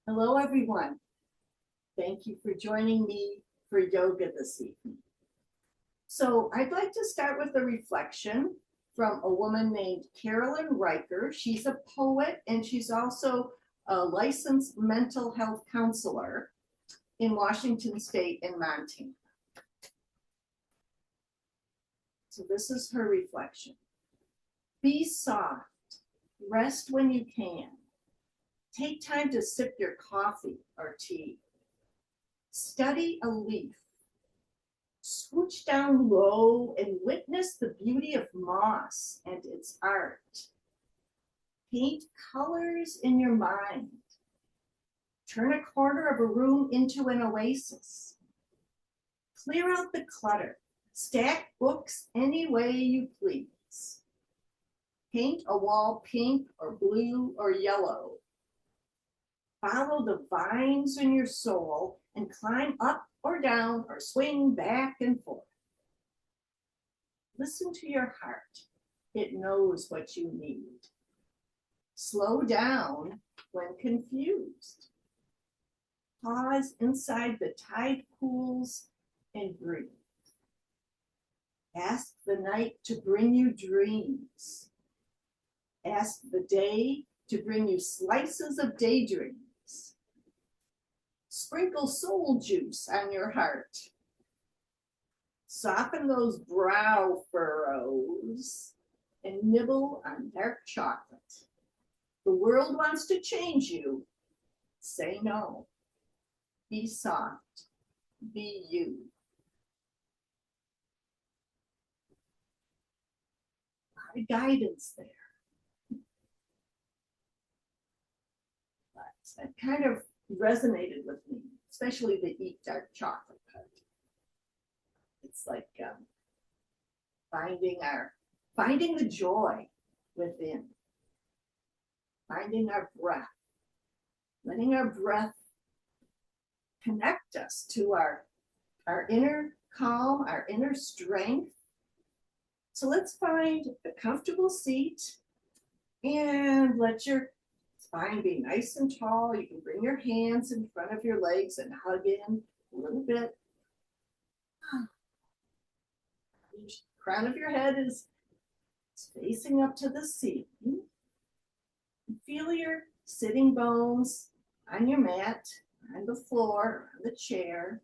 Hello, everyone. Thank you for joining me for yoga this evening. So I'd like to start with a reflection from a woman named Carolyn Riker. She's a poet and she's also a licensed mental health counselor in Washington State and Montana. So this is her reflection. Be soft, rest when you can. Take time to sip your coffee or tea. Study a leaf. Swooch down low and witness the beauty of moss and its art. Paint colors in your mind. Turn a corner of a room into an oasis. Clear out the clutter. Stack books any way you please. Paint a wall pink or blue or yellow. Follow the vines in your soul and climb up or down or swing back and forth. Listen to your heart. It knows what you need. Slow down when confused. Pause inside the tide pools and breathe. Ask the night to bring you dreams. Ask the day to bring you slices of daydreams. Sprinkle soul juice on your heart. Soften those brow furrows and nibble on dark chocolate. The world wants to change you. Say no. Be soft. Be you. A lot of guidance there. But that kind of resonated with me, especially the eat dark chocolate part. It's like finding the joy within, finding our breath, letting our breath connect us to our inner calm, our inner strength. So let's find a comfortable seat and let your spine be nice and tall. You can bring your hands in front of your legs and hug in a little bit. The crown of your head is facing up to the ceiling. Feel your sitting bones on your mat, on the floor, on the chair.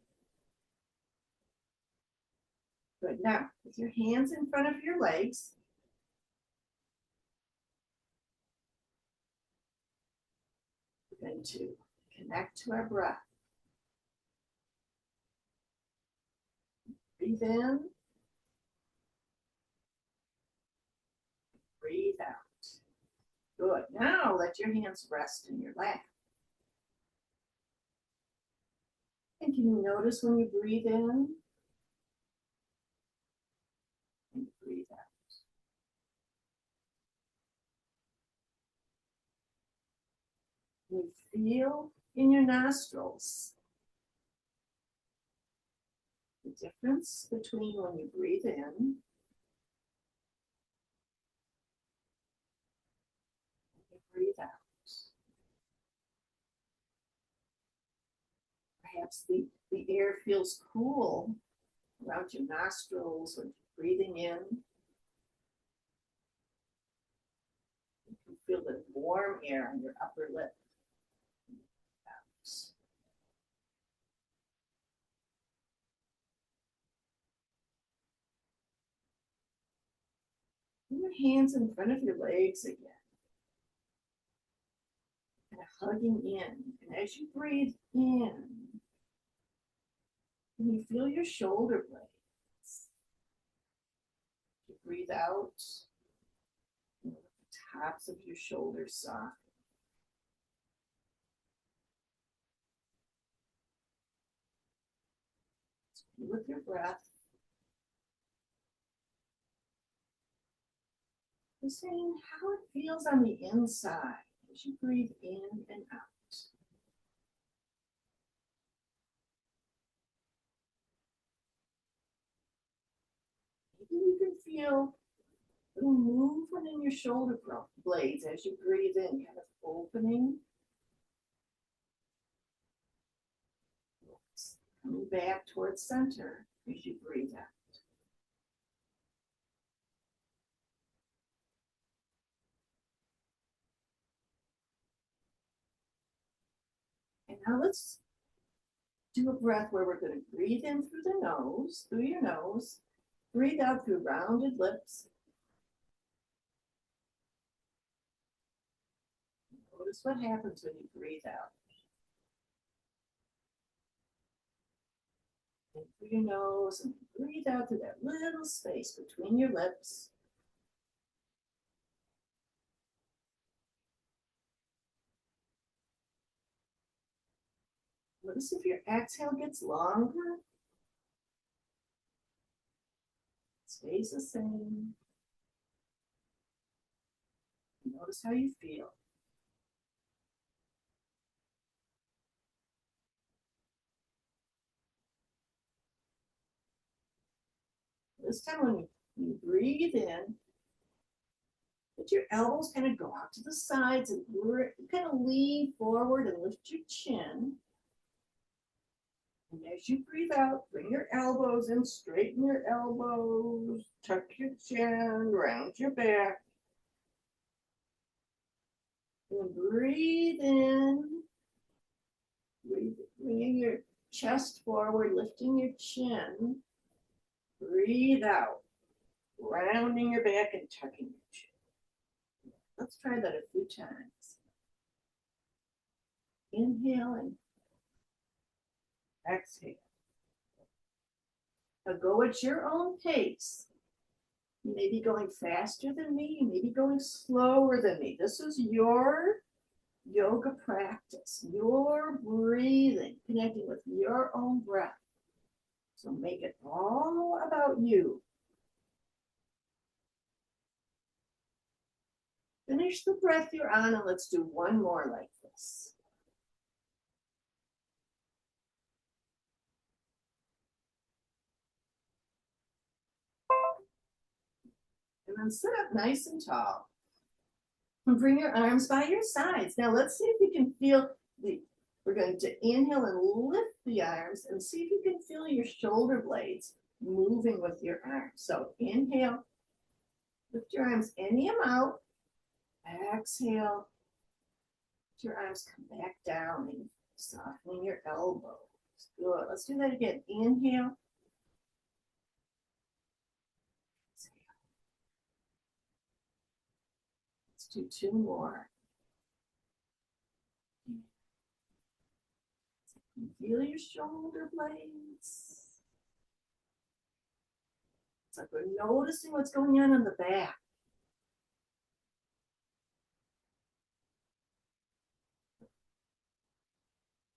Good. Now, with your hands in front of your legs, we're going to connect to our breath. Breathe in. Breathe out. Good. Now let your hands rest in your lap. And can you notice when you breathe in and breathe out? You feel in your nostrils the difference between when you breathe in and you breathe out. Perhaps the air feels cool around your nostrils when you're breathing in. You can feel the warm air on your upper lip. Put your hands in front of your legs again. And hugging in. And as you breathe in, can you feel your shoulder blades? You breathe out, and the tops of your shoulders soften. With your breath, you're saying how it feels on the inside as you breathe in and out. Maybe you can feel a little movement in your shoulder blades as you breathe in, kind of opening. back towards center as you breathe out. And now let's do a breath where we're going to breathe in through the nose, through your nose, breathe out through rounded lips. Notice what happens when you breathe out. In through your nose and breathe out through that little space between your lips. Notice if your exhale gets longer, stays the same. Notice how you feel. This time when you breathe in, let your elbows kind of go out to the sides and kind of lean forward and lift your chin. And as you breathe out, bring your elbows in, straighten your elbows, tuck your chin, round your back. And breathe in, bringing your chest forward, lifting your chin. Breathe out, rounding your back and tucking your chin. Let's try that a few times. Inhale and exhale. Now go at your own pace. You may be going faster than me, you may be going slower than me. This is your yoga practice, your breathing, connecting with your own breath. So make it all about you. Finish the breath you're on and let's do one more like this. And then sit up nice and tall. And bring your arms by your sides. Now let's see if you can feel we're going to inhale and lift the arms and see if you can feel your shoulder blades moving with your arms. So inhale, lift your arms any amount. Exhale, let your arms come back down and softening your elbows. Good. Let's do that again. Inhale. Exhale. Let's do two more. Feel your shoulder blades. It's like we're noticing what's going on in the back.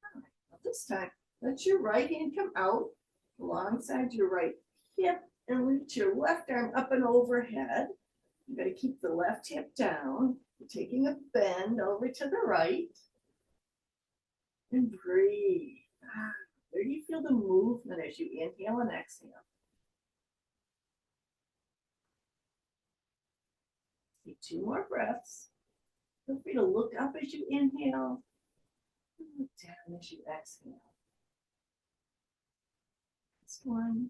All right, now this time, let your right hand come out alongside your right hip and reach your left arm up and overhead. You got to keep the left hip down. You're taking a bend over to the right. And breathe. Where do you feel the movement as you inhale and exhale? Take two more breaths. Feel free to look up as you inhale and look down as you exhale. Last one.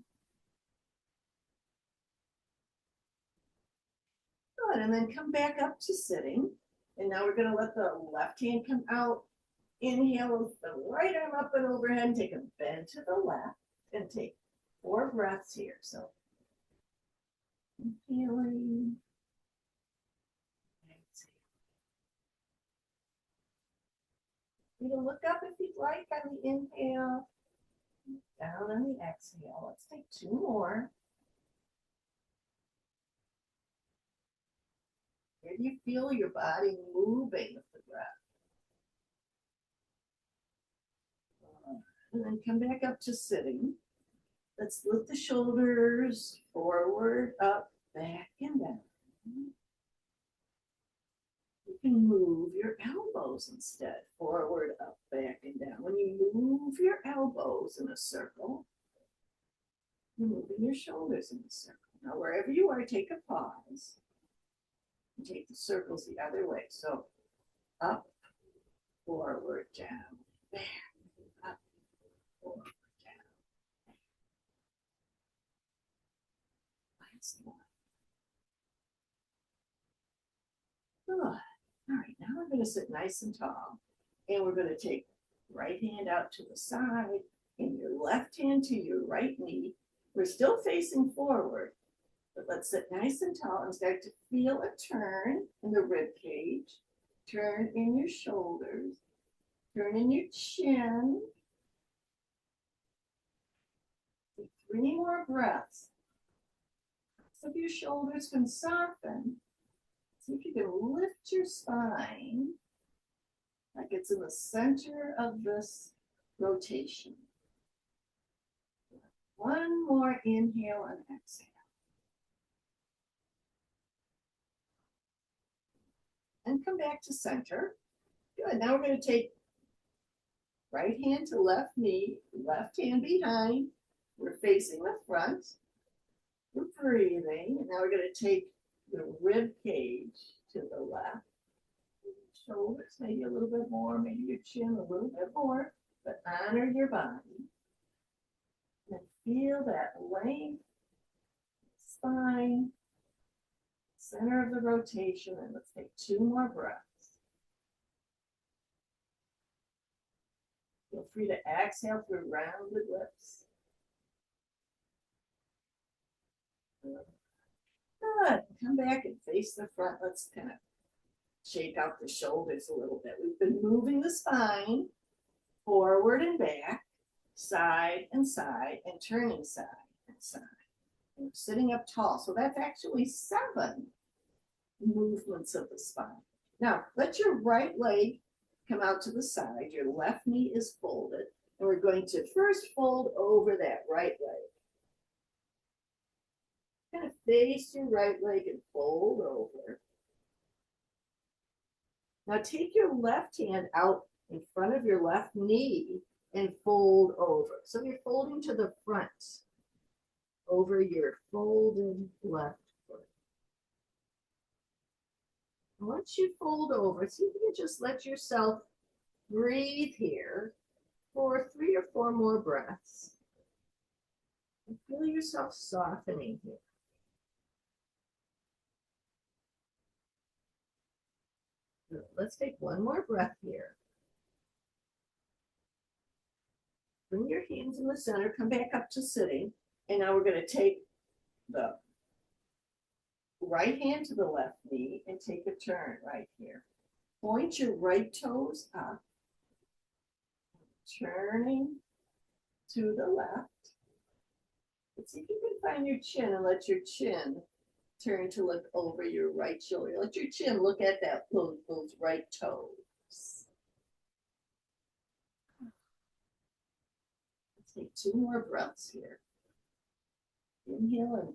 Good, and then come back up to sitting. And now we're going to let the left hand come out. Inhale with the right arm up and overhead. Take a bend to the left and take 4 breaths here. So inhaling. Exhale. You can look up if you'd like on the inhale. Down on the exhale. Let's take 2 more. Where do you feel your body moving with the breath? And then come back up to sitting. Let's lift the shoulders forward, up, back, and down. You can move your elbows instead, forward, up, back, and down. When you move your elbows in a circle, you're moving your shoulders in a circle. Now, wherever you are, take a pause and take the circles the other way. So up, forward, down, back, up, forward, down, spine. Good. All right, now we're going to sit nice and tall. And we're going to take right hand out to the side and your left hand to your right knee. We're still facing forward, but let's sit nice and tall and start to feel a turn in the rib cage, turn in your shoulders, turn in your chin. 3 more breaths. So if your shoulders can soften, see if you can lift your spine like it's in the center of this rotation. 1 more inhale and exhale. And come back to center. Good. Now we're going to take right hand to left knee, left hand behind. We're facing the front. We're breathing. And now we're going to take the rib cage to the left. Shoulders maybe a little bit more, maybe your chin a little bit more, but honor your body. And feel that length, spine, center of the rotation. And let's take 2 more breaths. Feel free to exhale through rounded lips. Good. Come back and face the front. Let's kind of shake out the shoulders a little bit. We've been moving the spine forward and back, side, and turning side and side. And we're sitting up tall. So that's actually 7 movements of the spine. Now, let your right leg come out to the side. Your left knee is folded. And we're going to first fold over that right leg. Kind of face your right leg and fold over. Now take your left hand out in front of your left knee and fold over. So you're folding to the front over your folded left foot. Once you fold over, see if you can just let yourself breathe here for 3 or 4 more breaths. And feel yourself softening here. Good. Let's take 1 more breath here. Bring your hands in the center, come back up to sitting, and now we're going to take the right hand to the left knee and take a turn right here. Point your right toes up, turning to the left. Let's see if you can find your chin and let your chin turn to look over your right shoulder. Let your chin look at those right toes. Let's take 2 more breaths here. Inhale and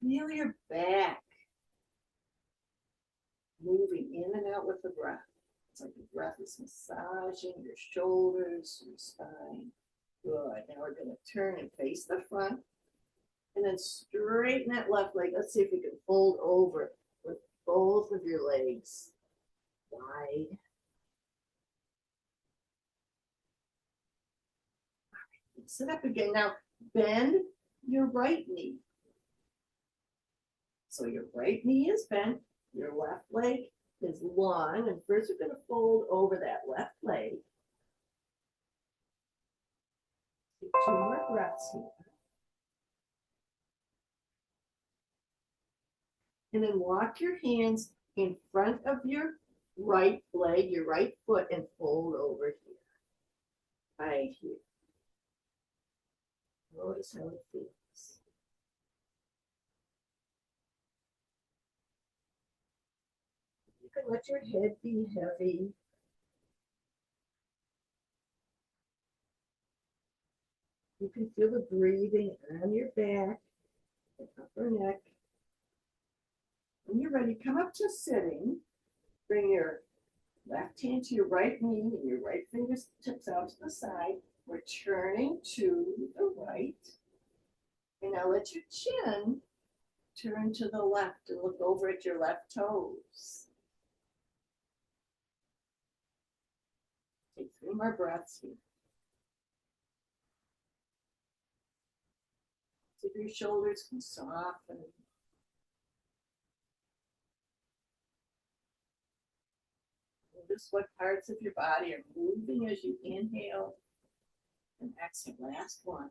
feel your back moving in and out with the breath. It's like the breath is massaging your shoulders, your spine. Good. Now we're going to turn and face the front. And then straighten that left leg. Let's see if we can fold over with both of your legs wide. Sit up again. Now bend your right knee. So your right knee is bent, your left leg is long, and first we're going to fold over that left leg. Take 2 more breaths here. And then walk your hands in front of your right leg, your right foot, and fold over here. Right here. Notice how it feels. You can let your head be heavy. You can feel the breathing on your back, the upper neck. When you're ready, come up to sitting. Bring your left hand to your right knee and your right fingertips out to the side. We're turning to the right. And now let your chin turn to the left and look over at your left toes. Take 3 more breaths here. See if your shoulders can soften. Notice what parts of your body are moving as you inhale and exhale. Last one.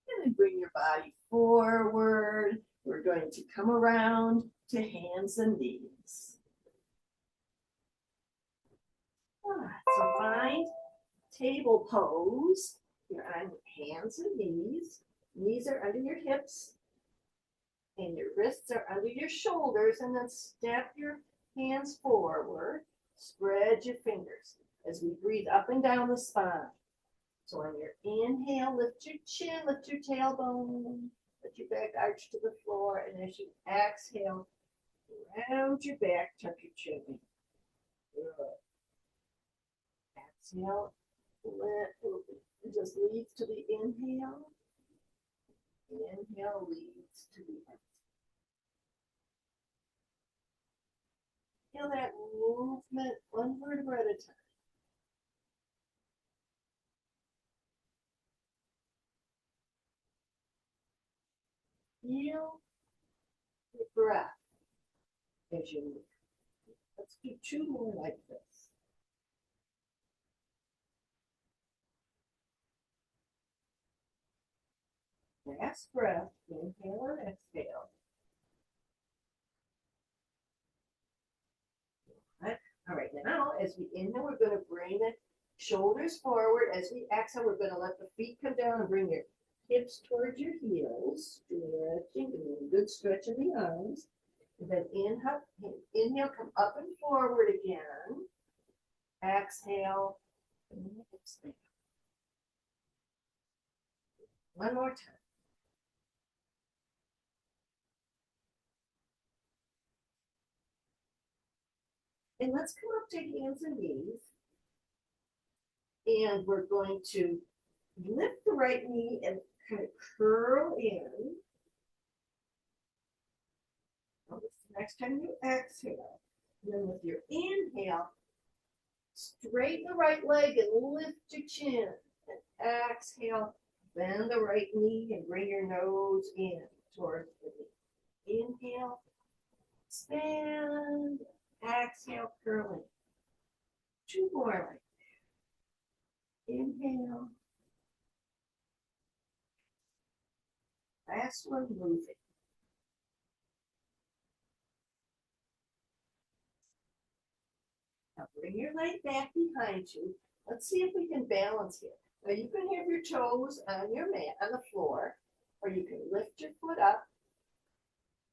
And then bring your body forward. We're going to come around to hands and knees. So find table pose. You're on hands and knees. Knees are under your hips. And your wrists are under your shoulders. And then step your hands forward. Spread your fingers as we breathe up and down the spine. So on your inhale, lift your chin, lift your tailbone, let your back arch to the floor. And as you exhale, round your back, tuck your chin in. Good. Exhale, it just leads to the inhale. Inhale leads to the exhale. Feel that movement one vertebra at a time. Feel your breath as you move. Let's do two more like this. Last breath, inhale and exhale. All right, now as we inhale, we're going to bring the shoulders forward. As we exhale, we're going to let the feet come down and bring your hips towards your heels, stretching, and a good stretch in the arms. And then inhale, come up and forward again. Exhale, and expand. One more time. And let's come up to hands and knees. And we're going to lift the right knee and kind of curl in. Next time you exhale, and then with your inhale, straighten the right leg and lift your chin. And exhale, bend the right knee and bring your nose in towards the knee. Inhale, expand. Exhale, curling. Two more like that. Inhale. Last one, moving. Now bring your leg back behind you. Let's see if we can balance here. Now you can have your toes on your mat, on the floor, or you can lift your foot up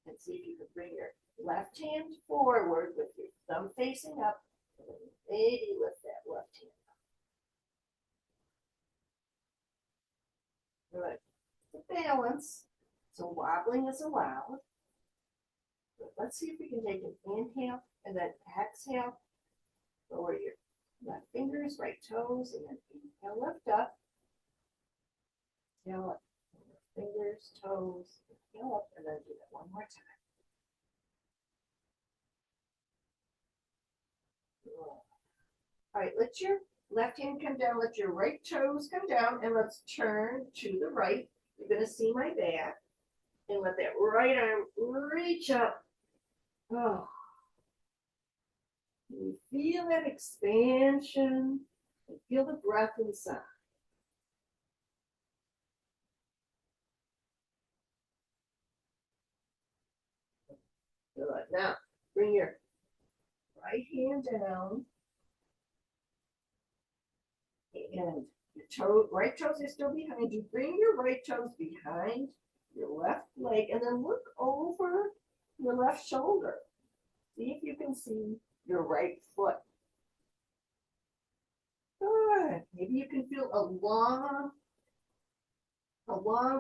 and see if you can bring your left hand forward with your thumb facing up, and then maybe lift that left hand up. Good. The balance. So wobbling is allowed. But let's see if we can take an inhale and then exhale. Lower your left fingers, right toes, and then inhale, lift up. Exhale up. Fingers, toes, inhale up, and then do that one more time. All right, let your left hand come down, let your right toes come down, and let's turn to the right. You're going to see my back. And let that right arm reach up. Oh. You feel that expansion. And feel the breath inside. Good. Now, bring your right hand down. And your right toes are still behind you. Bring your right toes behind your left leg and then look over your left shoulder. See if you can see your right foot. Good. Maybe you can feel a long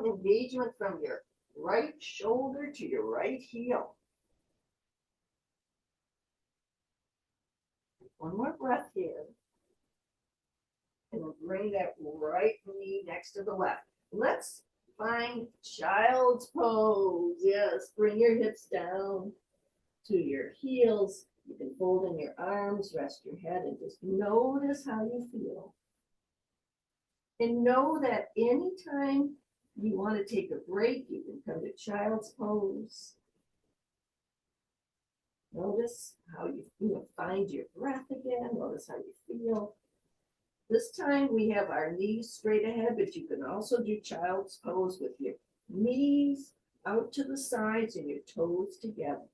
engagement from your right shoulder to your right heel. One more breath here. And we'll bring that right knee next to the left. Let's find child's pose. Yes, bring your hips down to your heels. You can fold in your arms, rest your head, and just notice how you feel. And know that anytime you want to take a break, you can come to child's pose. Notice how you find your breath again. Notice how you feel. This time we have our knees straight ahead, but you can also do child's pose with your knees out to the sides and your toes together.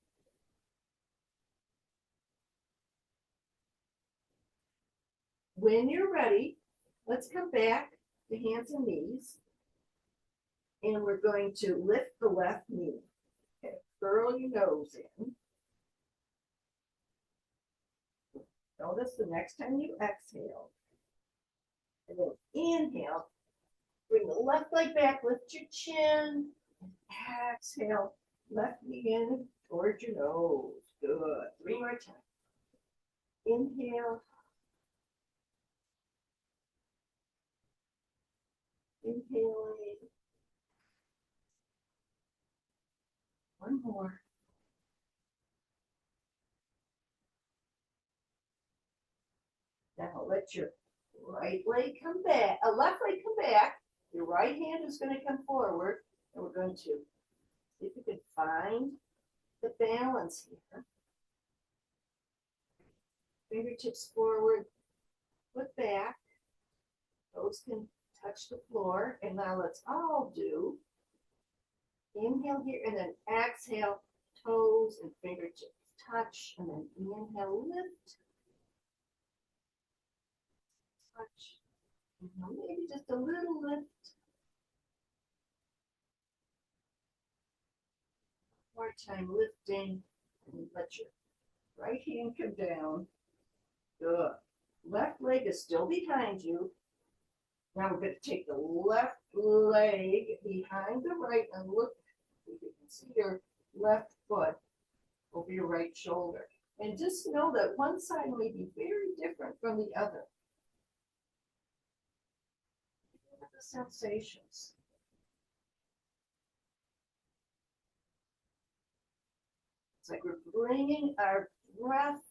When you're ready, let's come back to hands and knees. And we're going to lift the left knee. Okay, curl your nose in. Notice the next time you exhale. And then inhale. Bring the left leg back, lift your chin. And exhale, left knee in towards your nose. Good. 3 more times. Inhale. Inhaling. 1 more. Now let your right leg come back, left leg come back. Your right hand is going to come forward, and we're going to see if you can find the balance here. Fingertips forward, foot back. Toes can touch the floor. And now let's all do inhale here and then exhale, toes and fingertips touch, and then inhale, lift, touch. Maybe just a little lift. More time lifting, and let your right hand come down. Good. Left leg is still behind you. Now we're going to take the left leg behind the right and look, if you can see your left foot over your right shoulder. And just know that one side may be very different from the other. Look at the sensations. It's like we're bringing our breath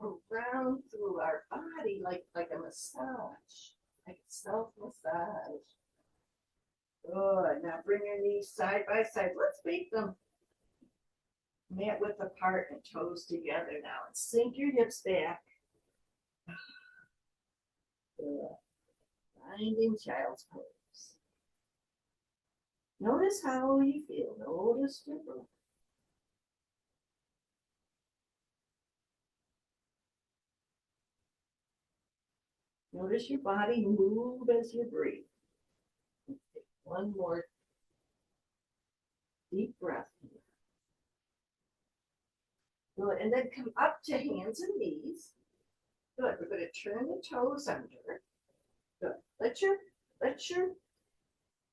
around through our body like a massage, like a self-massage. Good. Now bring your knees side by side. Let's make them mat width apart and toes together now. And sink your hips back. Good. Finding child's pose. Notice how you feel. Notice your breath. Notice your body move as you breathe. Take 1 more deep breath here. Good, and then come up to hands and knees. Good, we're going to turn the toes under. Good, let your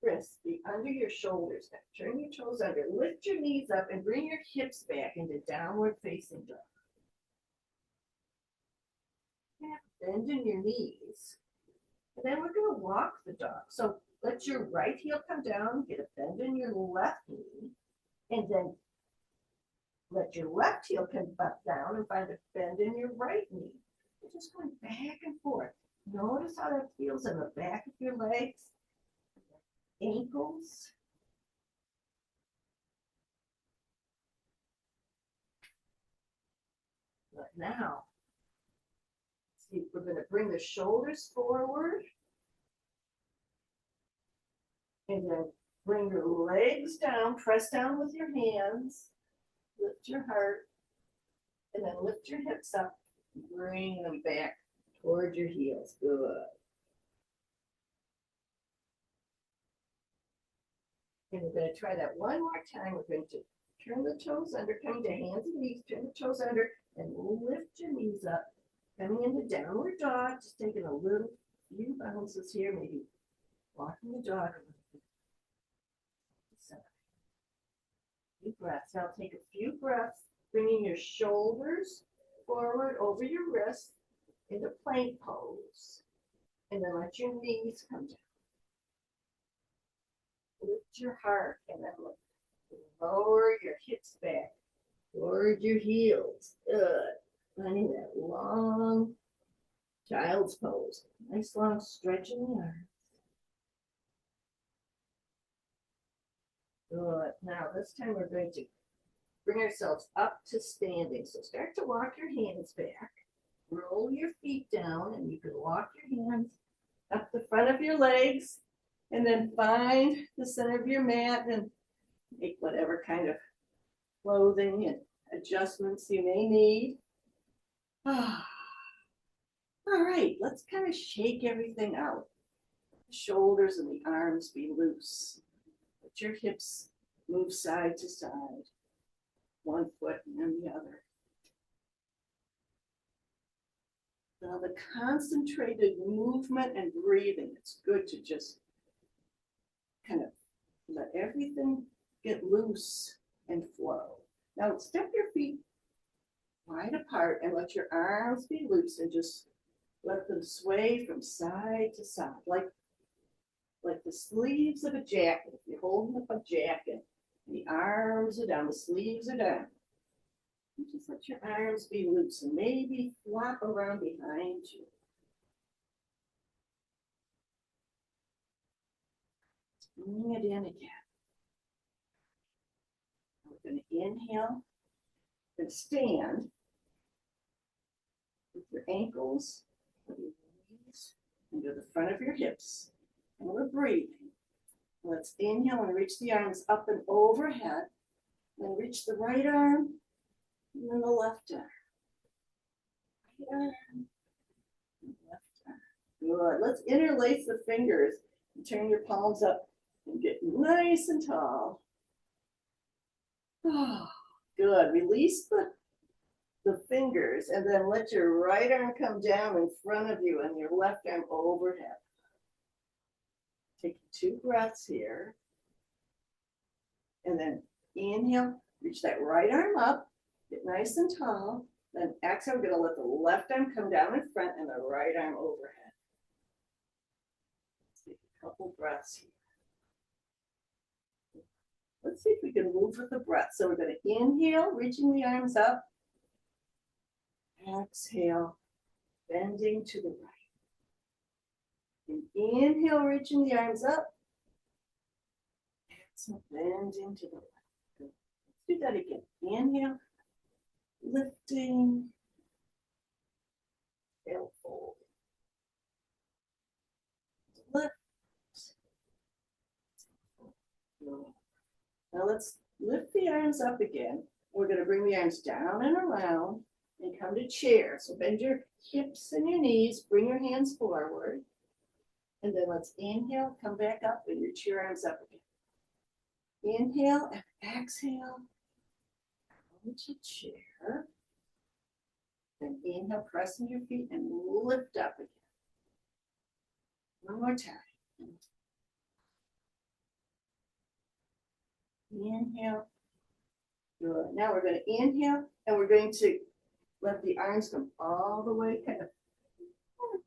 wrists be under your shoulders now. Turn your toes under, lift your knees up and bring your hips back into downward facing dog. Bend in your knees. And then we're going to walk the dog. So let your right heel come down, get a bend in your left knee, and then let your left heel come back down and find a bend in your right knee. You're just going back and forth. Notice how that feels in the back of your legs, ankles. But now, see, we're going to bring the shoulders forward. And then bring your legs down, press down with your hands, lift your heart, and then lift your hips up, bring them back toward your heels. Good. And we're going to try that 1 more time. We're going to turn the toes under, coming to hands and knees, turn the toes under, and lift your knees up, coming into downward dog, just taking a little few bounces here, maybe walking the dog a little bit. Deep breaths. Now take a few breaths, bringing your shoulders forward over your wrists into plank pose. And then let your knees come down. Lift your heart and then lower your hips back toward your heels. Good. Finding that long child's pose. Nice long stretch in the arms. Good. Now this time we're going to bring ourselves up to standing. So start to walk your hands back. Roll your feet down, and you can walk your hands up the front of your legs, and then find the center of your mat and make whatever kind of clothing and adjustments you may need. All right, let's kind of shake everything out. The shoulders and the arms be loose. Let your hips move side to side, one foot and then the other. Now the concentrated movement and breathing, it's good to just kind of let everything get loose and flow. Now step your feet wide apart and let your arms be loose and just let them sway from side to side, like the sleeves of a jacket. If you're holding up a jacket, the arms are down, the sleeves are down. You just let your arms be loose and maybe flop around behind you. Bring it in again. We're going to inhale and stand with your ankles, with your knees, into the front of your hips. And we're breathing. Let's inhale and reach the arms up and overhead. Then reach the right arm and then the left arm. Right arm and left arm. Good. Let's interlace the fingers and turn your palms up and get nice and tall. Oh, good. Release the fingers and then let your right arm come down in front of you and your left arm overhead. Take 2 breaths here. And then inhale, reach that right arm up, get nice and tall. Then exhale, we're going to let the left arm come down in front and the right arm overhead. Let's take a couple breaths here. Let's see if we can move with the breath. So we're going to inhale, reaching the arms up. Exhale, bending to the right. And inhale, reaching the arms up. Exhale, bending to the right. Good. Let's do that again. Inhale, lifting. Exhale, fold. Lift. Now let's lift the arms up again. We're going to bring the arms down and around and come to chair. So bend your hips and your knees, bring your hands forward. And then let's inhale, come back up and reach your arms up again. Inhale and exhale. Come to chair. Then inhale, press into your feet and lift up again. One more time. Inhale. Good. Now we're going to inhale and we're going to let the arms come all the way,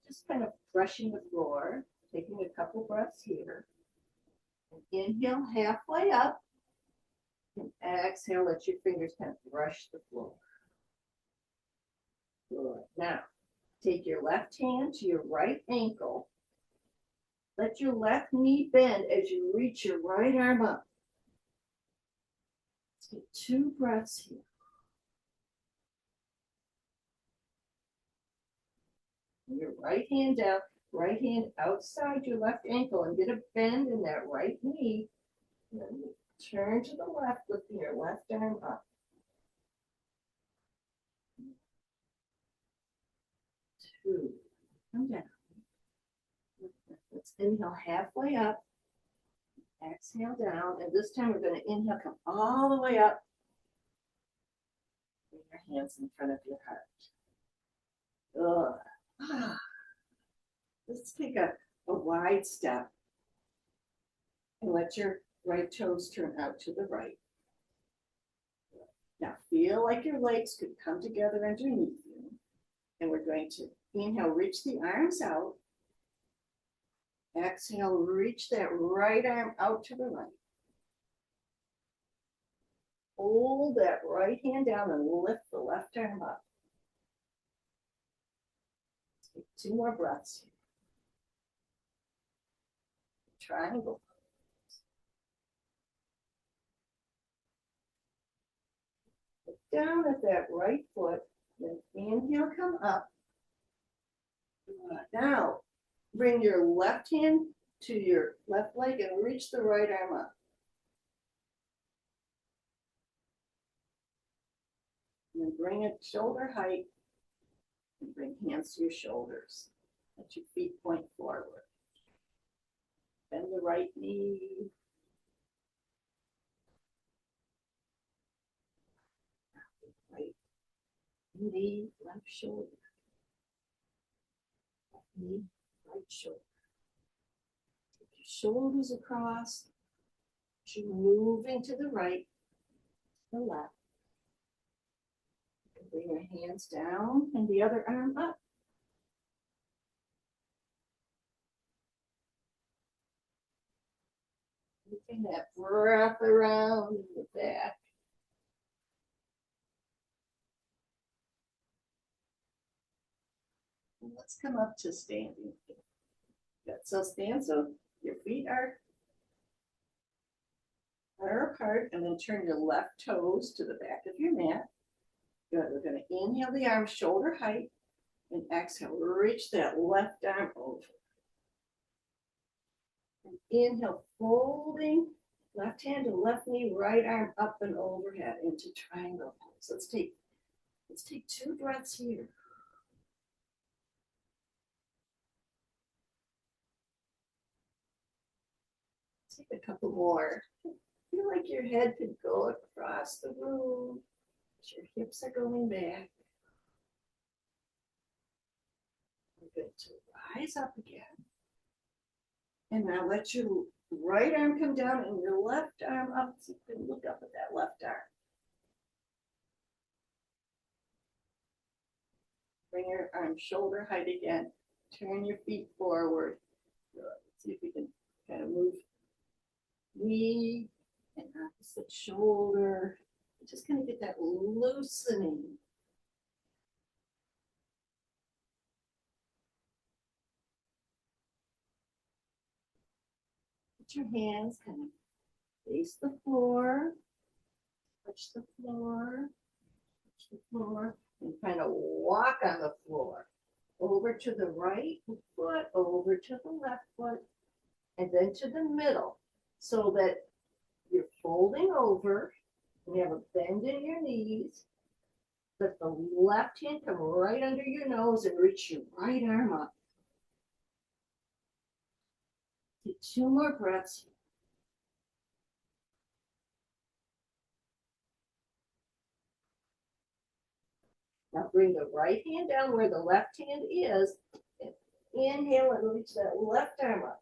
just kind of brushing the floor, taking a couple breaths here. And inhale halfway up and exhale, let your fingers kind of brush the floor. Good. Now take your left hand to your right ankle. Let your left knee bend as you reach your right arm up. Take 2 breaths here. Your right hand down, right hand outside your left ankle and get a bend in that right knee. And then turn to the left, lifting your left arm up. 2, come down. Let's inhale halfway up. Exhale down, and this time we're going to inhale, come all the way up. Bring your hands in front of your heart. Good. Let's take a wide step and let your right toes turn out to the right. Now feel like your legs could come together underneath you. And we're going to inhale, reach the arms out. Exhale, reach that right arm out to the right. Hold that right hand down and lift the left arm up. Take 2 more breaths here. Triangle. down at that right foot, then inhale, come up. Now, bring your left hand to your left leg and reach the right arm up. And then bring it shoulder height and bring hands to your shoulders. Let your feet point forward. Bend the right knee. Right knee, left shoulder. Left knee, right shoulder. Take your shoulders across. You're moving to the right, to the left. Bring your hands down and the other arm up. Taking that breath around in the back. And let's come up to standing. Good. So stand so your feet are apart, and then turn your left toes to the back of your mat. Good. We're going to inhale the arms shoulder height and exhale. Reach that left arm over. And inhale, folding left hand to left knee, right arm up and overhead into triangle pose. Let's take 2 breaths here. Take a couple more. Feel like your head could go across the room. Your hips are going back. We're good to rise up again. And now let your right arm come down and your left arm up. So you can look up at that left arm. Bring your arm shoulder height again. Turn your feet forward. Good. See if we can kind of move knee and opposite shoulder. Just kind of get that loosening. Put your hands kind of face the floor, touch the floor, and kind of walk on the floor. Over to the right foot, over to the left foot, and then to the middle, so that you're folding over, and you have a bend in your knees. Let the left hand come right under your nose and reach your right arm up. Take 2 more breaths. Now bring the right hand down where the left hand is. And inhale and reach that left arm up.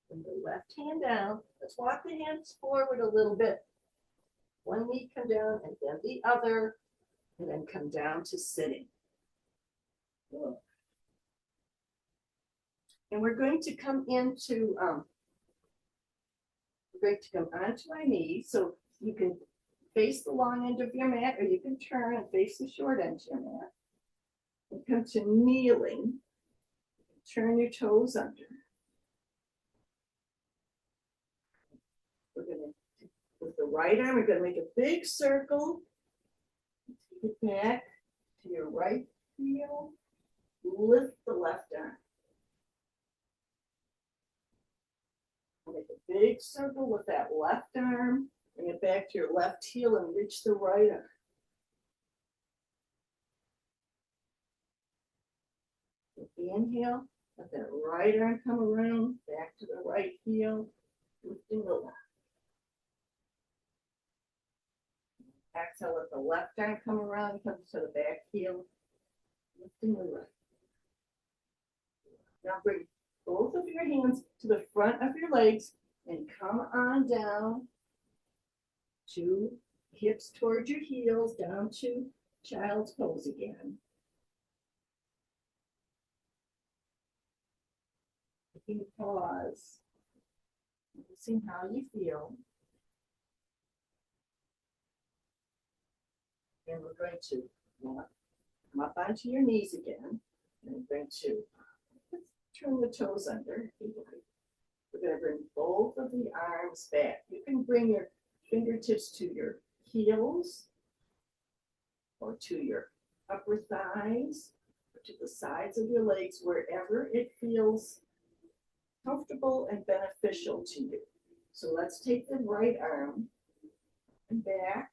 Bring the left hand down. Let's walk the hands forward a little bit. One knee come down and then the other. And then come down to sitting. And we're going to come into, we're going to come onto our knees. So you can face the long end of your mat, or you can turn and face the short end of your mat. And come to kneeling. Turn your toes under. We're going to, with the right arm, we're going to make a big circle. Take it back to your right heel. Lift the left arm. Make a big circle with that left arm. Bring it back to your left heel and reach the right arm. Inhale, let that right arm come around, back to the right heel, lifting the left. Exhale, let the left arm come around, comes to the back heel, lifting the right. Now bring both of your hands to the front of your legs and come on down to hips towards your heels, down to child's pose again. Taking a pause, noticing how you feel. And we're going to come up onto your knees again. And we're going to turn the toes under. We're going to bring both of the arms back. You can bring your fingertips to your heels or to your upper thighs or to the sides of your legs, wherever it feels comfortable and beneficial to you. So let's take the right arm and back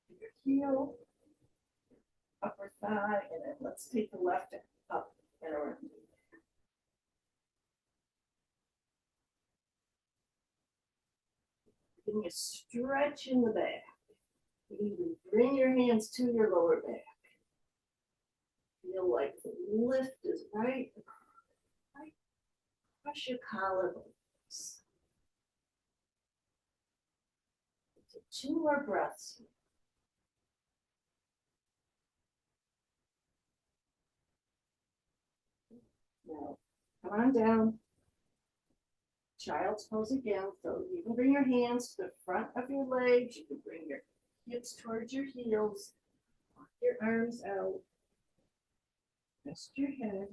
to your heel, upper thigh, and then let's take the left up and around. Getting a stretch in the back. You can bring your hands to your lower back. Feel like the lift is right across your collarbones. Take 2 more breaths. Now, come on down. Child's pose again. So you can bring your hands to the front of your legs. You can bring your hips towards your heels. Walk your arms out. Rest your head.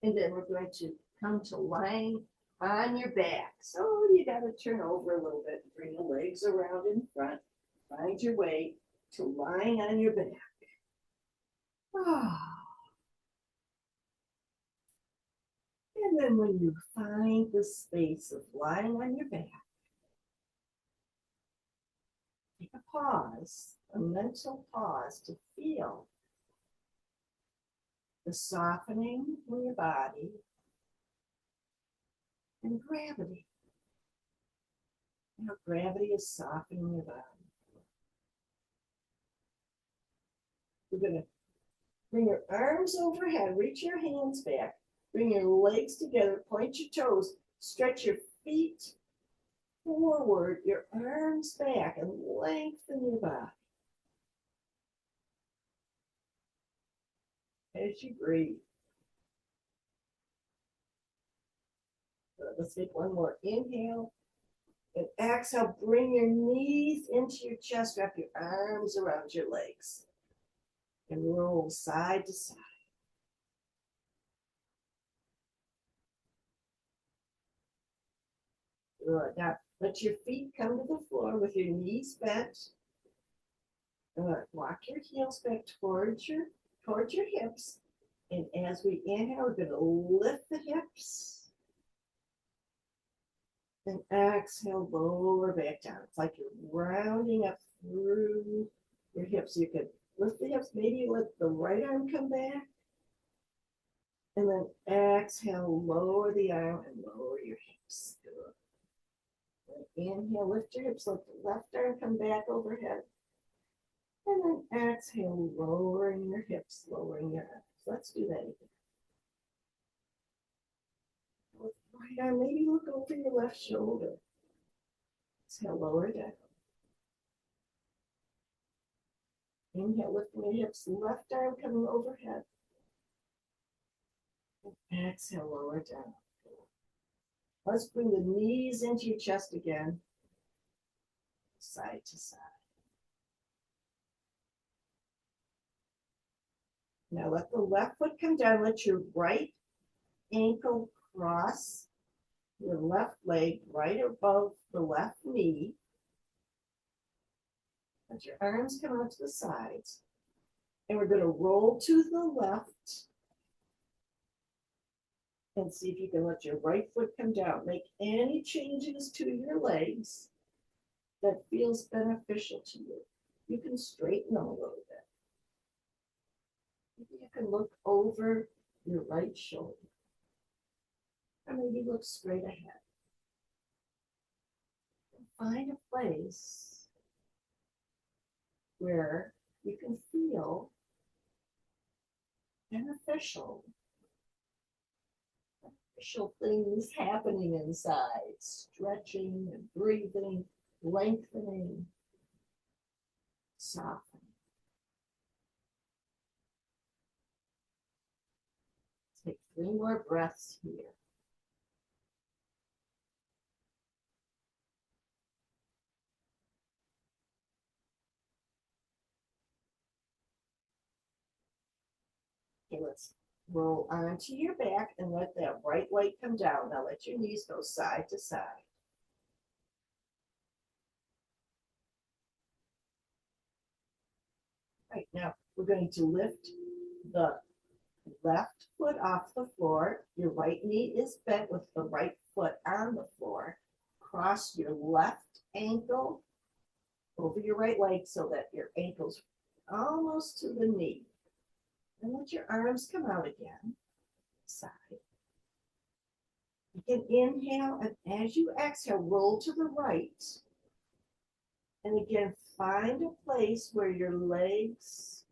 And then we're going to come to lying on your back. So you got to turn over a little bit. Bring the legs around in front. Find your way to lying on your back. And then when you find the space of lying on your back, take a pause, a mental pause to feel the softening in your body and gravity. How gravity is softening your body. We're going to bring your arms overhead, reach your hands back, bring your legs together, point your toes, stretch your feet forward, your arms back, and lengthen your body. As you breathe. Let's take one more inhale. And exhale, bring your knees into your chest, wrap your arms around your legs, and roll side to side. Good. Now, let your feet come to the floor with your knees bent. Walk your heels back towards your hips. And as we inhale, we're going to lift the hips. And exhale, lower back down. It's like you're rounding up through your hips. You could lift the hips, maybe let the right arm come back. And then exhale, lower the arm and lower your hips. Good. Inhale, lift your hips, let the left arm come back overhead. And then exhale, lowering your hips, lowering your arms. Let's do that again. With the right arm, maybe look over your left shoulder. Exhale, lower down. Inhale, lifting your hips, left arm coming overhead. And exhale, lower down. Let's bring the knees into your chest again, side to side. Now let the left foot come down. Let your right ankle cross your left leg right above the left knee. Let your arms come out to the sides. And we're going to roll to the left. And see if you can let your right foot come down. Make any changes to your legs that feels beneficial to you. You can straighten them a little bit. Maybe you can look over your right shoulder. Or maybe look straight ahead. And find a place where you can feel beneficial things happening inside, stretching and breathing, lengthening, softening. Take 3 more breaths here. Okay, let's roll onto your back and let that right leg come down. Now let your knees go side to side. Right, now we're going to lift the left foot off the floor. Your right knee is bent with the right foot on the floor. Cross your left ankle over your right leg so that your ankle's almost to the knee. And let your arms come out again. Side. You can inhale, and as you exhale, roll to the right. And again, find a place where your legs,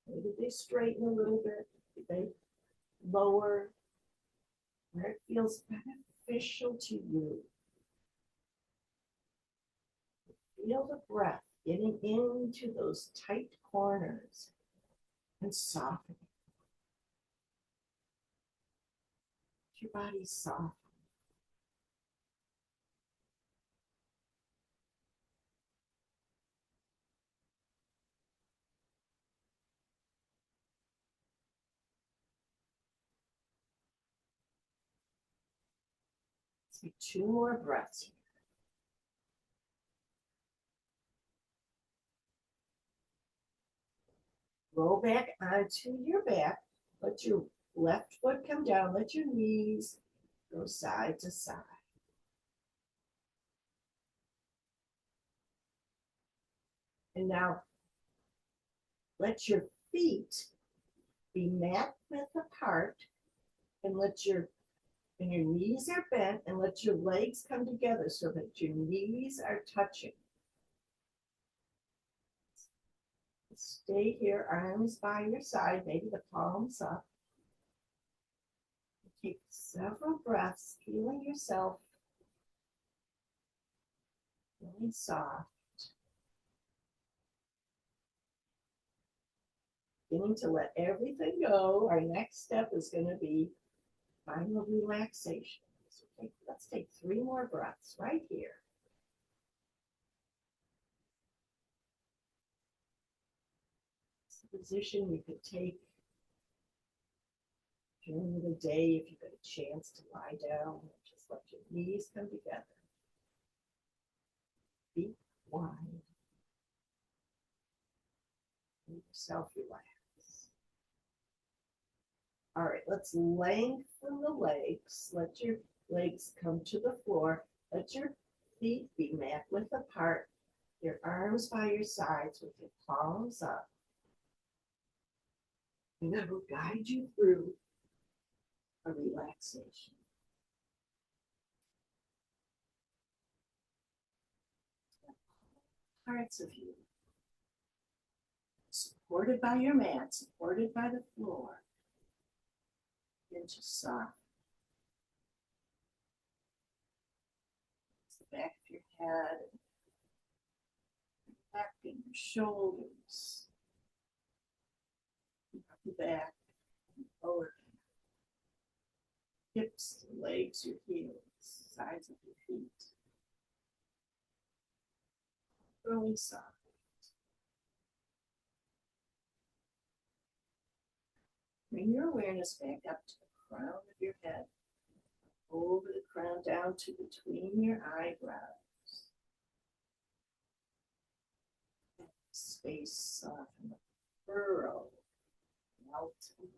maybe they straighten a little bit, they lower, where it feels beneficial to you. Feel the breath getting into those tight corners and softening. Your body soft. Let's take 2 more breaths. Roll back onto your back. Let your left foot come down. Let your knees go side to side. And now let your feet be mat width apart, and your knees are bent, and let your legs come together so that your knees are touching. Stay here, arms by your side, maybe the palms up. Take several breaths, feeling yourself really soft. Beginning to let everything go. Our next step is going to be final relaxation. So let's take 3 more breaths right here. It's a position you could take during the day if you get a chance to lie down. Just let your knees come together. Feet wide. Let yourself relax. All right, let's lengthen the legs. Let your legs come to the floor. Let your feet be mat width apart. Your arms by your sides with your palms up. And that will guide you through a relaxation. Parts of you, supported by your mat, supported by the floor, into soft. It's the back of your head, back and your shoulders, the back, lower hips, legs, your heels, sides of your feet. Really soft. Bring your awareness back up to the crown of your head, over the crown down to between your eyebrows. Space soften the furrow, melt away.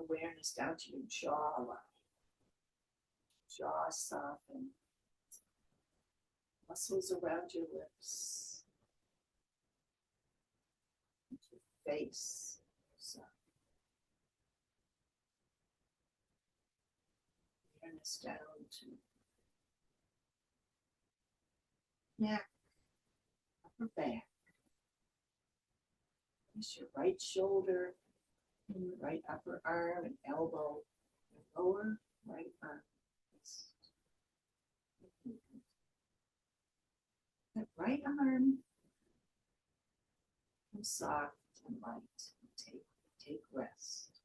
Awareness down to your jawline. Jaw soften. Muscles around your lips. Your face soften. Awareness down to neck, upper back. Place your right shoulder in your right upper arm and elbow, your lower right arm. That right arm becomes soft and light. Take rest.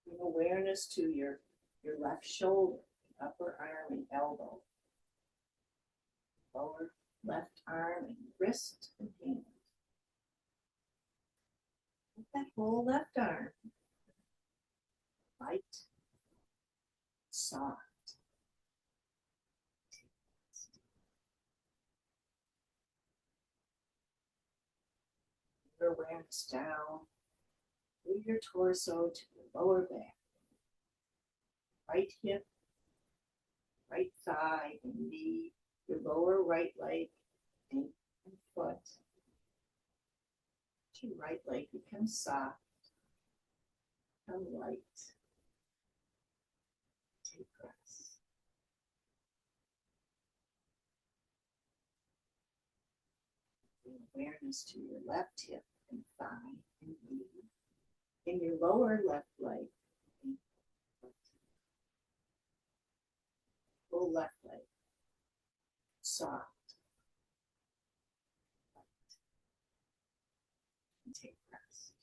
Bring awareness to your left shoulder, upper arm and elbow. Lower left arm and wrist and hand. With that whole left arm. Light, soft. Your awareness down through your torso to the lower back. Right hip, right thigh and knee, your lower right leg and foot. Your right leg becomes soft, become light. Take breaths. Bring awareness to your left hip and thigh and knee, in your lower left leg and foot. Full left leg, soft. And take rest.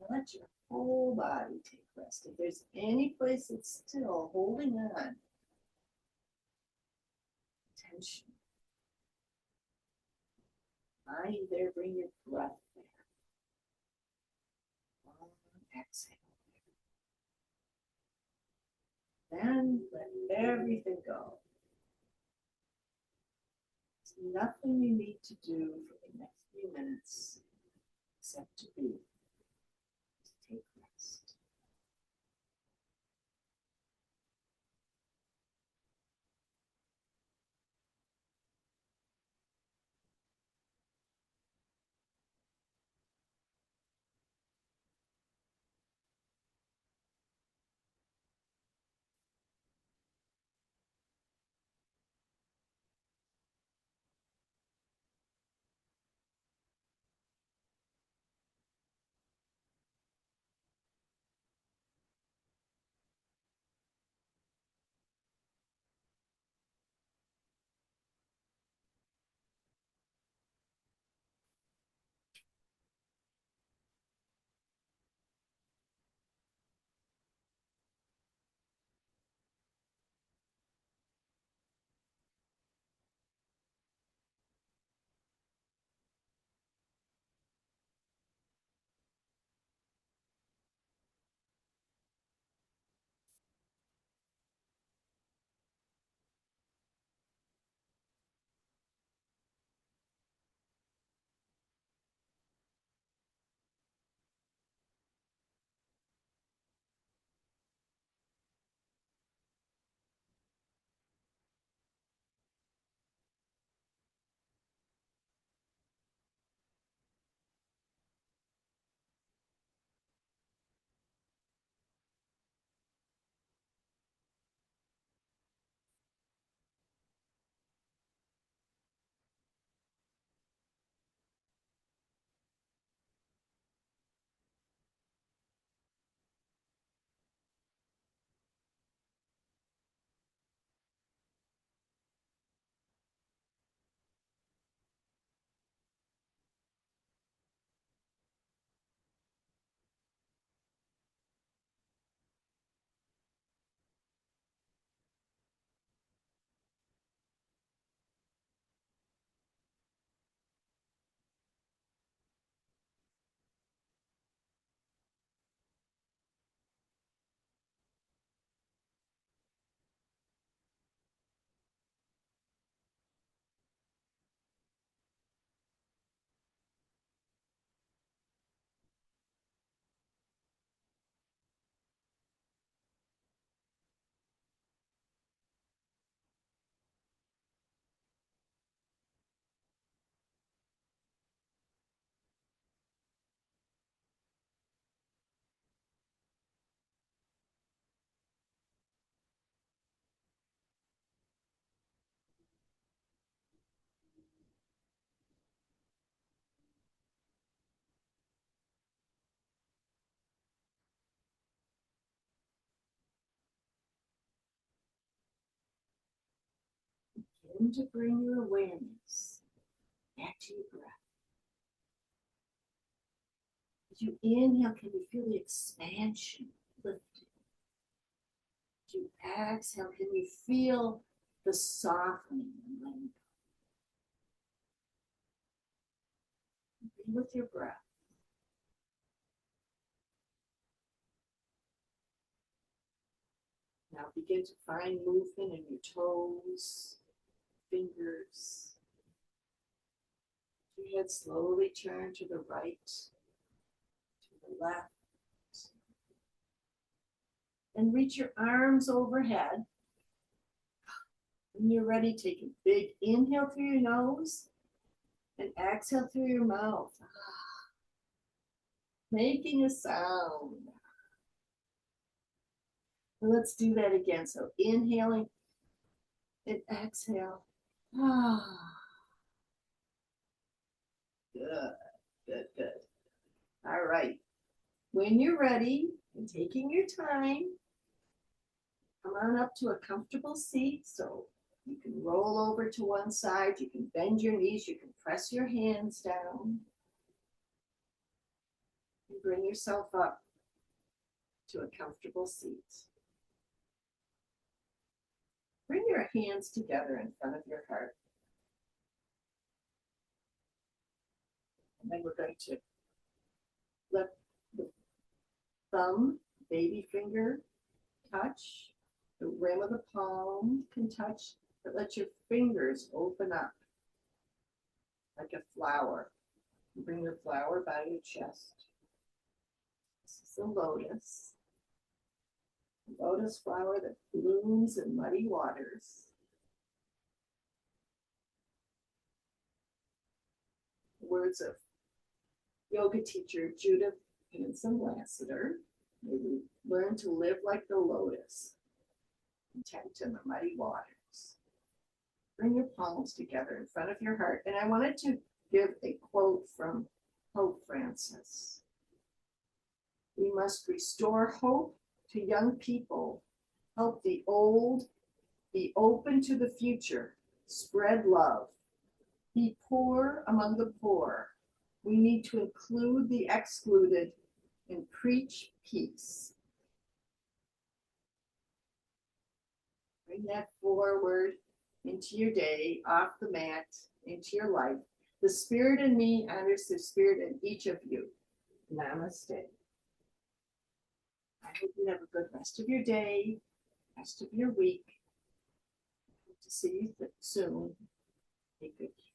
Let your whole body take rest. If there's any place that's still holding on, tension, lying there, bring your breath there. Long exhale. Then let everything go. There's nothing you need to do for the next few minutes except to be. To take rest. Begin to bring your awareness back to your breath. As you inhale, can you feel the expansion lifting? As you exhale, can you feel the softening and letting go? Be with your breath. Now begin to find movement in your toes, fingers. Your head slowly turn to the right, to the left. And reach your arms overhead. When you're ready, take a big inhale through your nose and exhale through your mouth. Making a sound. And let's do that again. So inhaling and exhale. Good, good, good. All right. When you're ready and taking your time, come on up to a comfortable seat. So you can roll over to one side, you can bend your knees, you can press your hands down. And bring yourself up to a comfortable seat. Bring your hands together in front of your heart. And then we're going to let the thumb, baby finger touch. The rim of the palm can touch, but let your fingers open up like a flower. Bring your flower by your chest. This is a lotus. A lotus flower that blooms in muddy waters. The words of yoga teacher Judith Hanson Lassiter. May we learn to live like the lotus, content in the muddy waters. Bring your palms together in front of your heart. And I wanted to give a quote from Pope Francis. We must restore hope to young people, help the old, be open to the future, spread love, be poor among the poor. We need to include the excluded and preach peace. Bring that forward into your day, off the mat, into your life. The spirit in me honors the spirit in each of you. Namaste. I hope you have a good rest of your day, rest of your week. Hope to see you soon. Take good care.